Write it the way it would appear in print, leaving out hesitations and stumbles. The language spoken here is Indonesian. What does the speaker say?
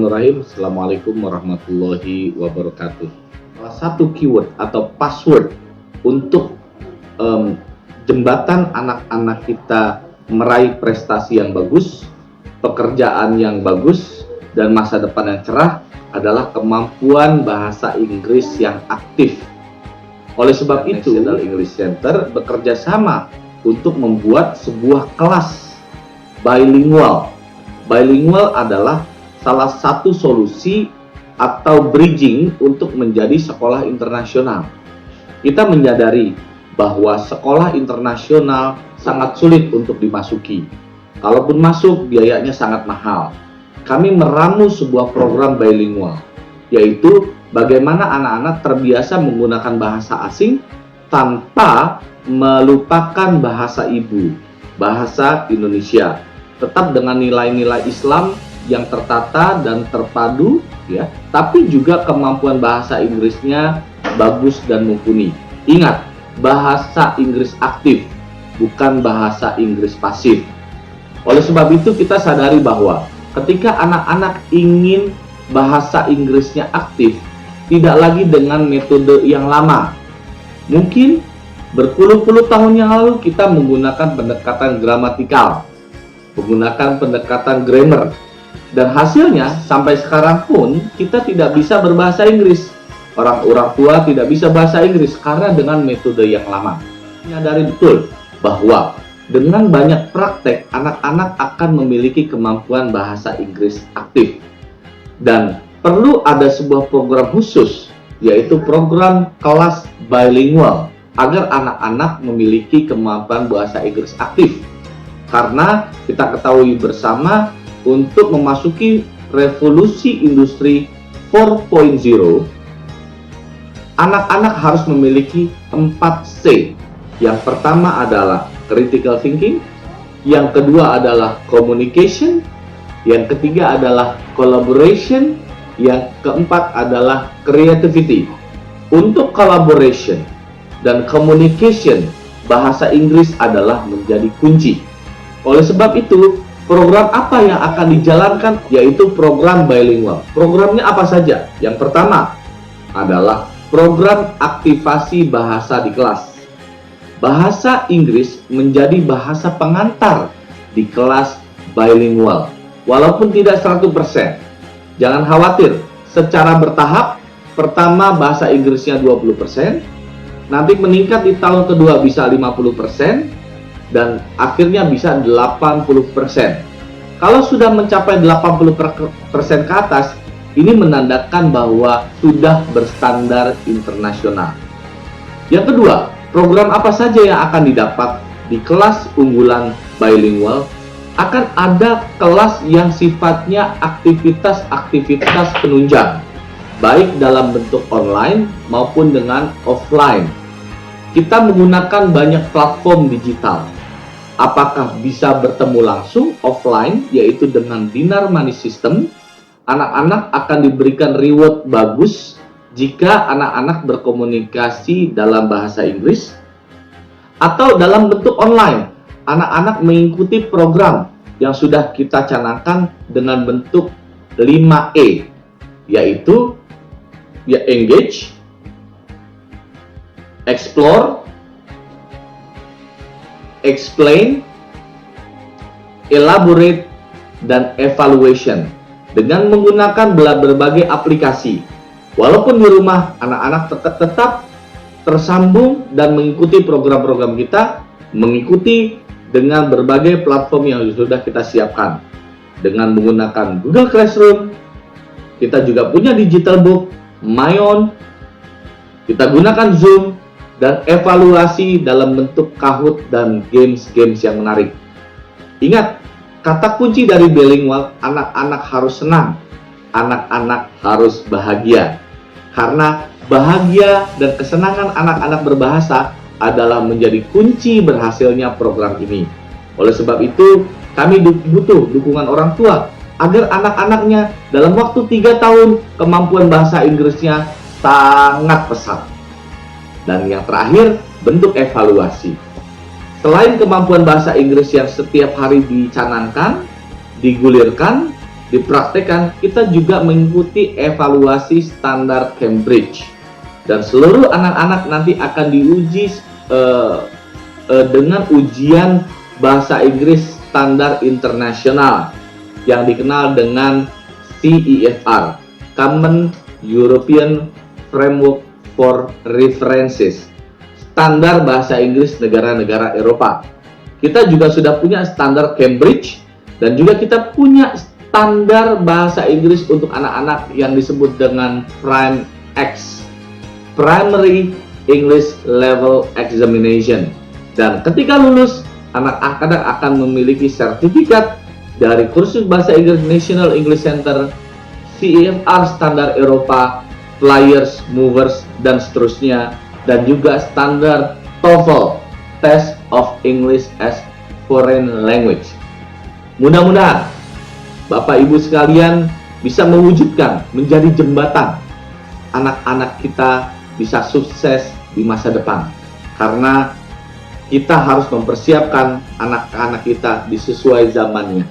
Bismillahirrahmanirrahim. Assalamualaikum warahmatullahi wabarakatuh. Salah satu keyword atau password untuk jembatan anak-anak kita meraih prestasi yang bagus, pekerjaan yang bagus, dan masa depan yang cerah adalah kemampuan bahasa Inggris yang aktif. Oleh sebab itu, National English Center bekerja sama untuk membuat sebuah kelas bilingual. Bilingual adalah salah satu solusi atau bridging untuk menjadi sekolah internasional. Kita menyadari bahwa sekolah internasional sangat sulit untuk dimasuki. Kalaupun masuk, biayanya sangat mahal. Kami meramu sebuah program bilingual, yaitu bagaimana anak-anak terbiasa menggunakan bahasa asing tanpa melupakan bahasa ibu, bahasa Indonesia, tetap dengan nilai-nilai Islam yang tertata dan terpadu, ya, tapi juga kemampuan bahasa Inggrisnya bagus dan mumpuni. Ingat, bahasa Inggris aktif, bukan bahasa Inggris pasif. Oleh sebab itu, kita sadari bahwa ketika anak-anak ingin bahasa Inggrisnya aktif, tidak lagi dengan metode yang lama. Mungkin berpuluh-puluh tahun yang lalu kita menggunakan pendekatan gramatikal, menggunakan pendekatan grammar, dan hasilnya sampai sekarang pun kita tidak bisa berbahasa Inggris. Orang-orang tua tidak bisa bahasa Inggris karena dengan metode yang lama. Menyadari betul bahwa dengan banyak praktek, anak-anak akan memiliki kemampuan bahasa Inggris aktif. Dan perlu ada sebuah program khusus, yaitu program kelas bilingual, agar anak-anak memiliki kemampuan bahasa Inggris aktif. Karena kita ketahui bersama, untuk memasuki revolusi industri 4.0, anak-anak harus memiliki 4C. Yang pertama adalah critical thinking, yang kedua adalah communication, yang ketiga adalah collaboration, yang keempat adalah creativity. Untuk collaboration dan communication, bahasa Inggris adalah menjadi kunci. Oleh sebab itu, program apa yang akan dijalankan, yaitu program bilingual. Programnya apa saja? Yang pertama adalah program aktivasi bahasa di kelas. Bahasa Inggris menjadi bahasa pengantar di kelas bilingual, walaupun tidak 100%. Jangan khawatir, secara bertahap, pertama bahasa Inggrisnya 20%, nanti meningkat di tahun kedua bisa 50%, dan akhirnya bisa 80%. Kalau sudah mencapai 80% ke atas, ini menandakan bahwa sudah berstandar internasional. Yang kedua, program apa saja yang akan didapat di kelas unggulan bilingual? Akan ada kelas yang sifatnya aktivitas-aktivitas penunjang, baik dalam bentuk online maupun dengan offline. Kita menggunakan banyak platform digital. Apakah bisa bertemu langsung offline, yaitu dengan dinar money system? Anak-anak akan diberikan reward bagus jika anak-anak berkomunikasi dalam bahasa Inggris. Atau dalam bentuk online, anak-anak mengikuti program yang sudah kita canangkan dengan bentuk 5E, yaitu engage, explore, explain, elaborate, dan evaluation, dengan menggunakan berbagai aplikasi. Walaupun di rumah, anak-anak tetap tersambung dan mengikuti program-program kita, mengikuti dengan berbagai platform yang sudah kita siapkan. Dengan menggunakan Google Classroom, kita juga punya digital book, Mayon, kita gunakan Zoom, dan evaluasi dalam bentuk Kahoot dan games-games yang menarik. Ingat, kata kunci dari bilingual, anak-anak harus senang, anak-anak harus bahagia. Karena bahagia dan kesenangan anak-anak berbahasa adalah menjadi kunci berhasilnya program ini. Oleh sebab itu, kami butuh dukungan orang tua agar anak-anaknya dalam waktu 3 tahun kemampuan bahasa Inggrisnya sangat pesat. Dan yang terakhir, bentuk evaluasi. Selain kemampuan bahasa Inggris yang setiap hari dicanangkan, digulirkan, dipraktekkan, kita juga mengikuti evaluasi standar Cambridge. Dan seluruh anak-anak nanti akan diuji dengan ujian bahasa Inggris standar internasional yang dikenal dengan CEFR, Common European Framework for References, standar bahasa Inggris negara-negara Eropa. Kita juga sudah punya standar Cambridge, dan juga kita punya standar bahasa Inggris untuk anak-anak yang disebut dengan PRIME-X, Primary English Level Examination. Dan ketika lulus, anak-anak akan memiliki sertifikat dari kursus bahasa Inggris National English Center, CEFR Standar Eropa, Flyers, Movers, dan seterusnya, dan juga standar TOEFL, Test of English as Foreign Language. Mudah-mudahan Bapak Ibu sekalian bisa mewujudkan menjadi jembatan anak-anak kita bisa sukses di masa depan, karena kita harus mempersiapkan anak-anak kita di sesuai zamannya.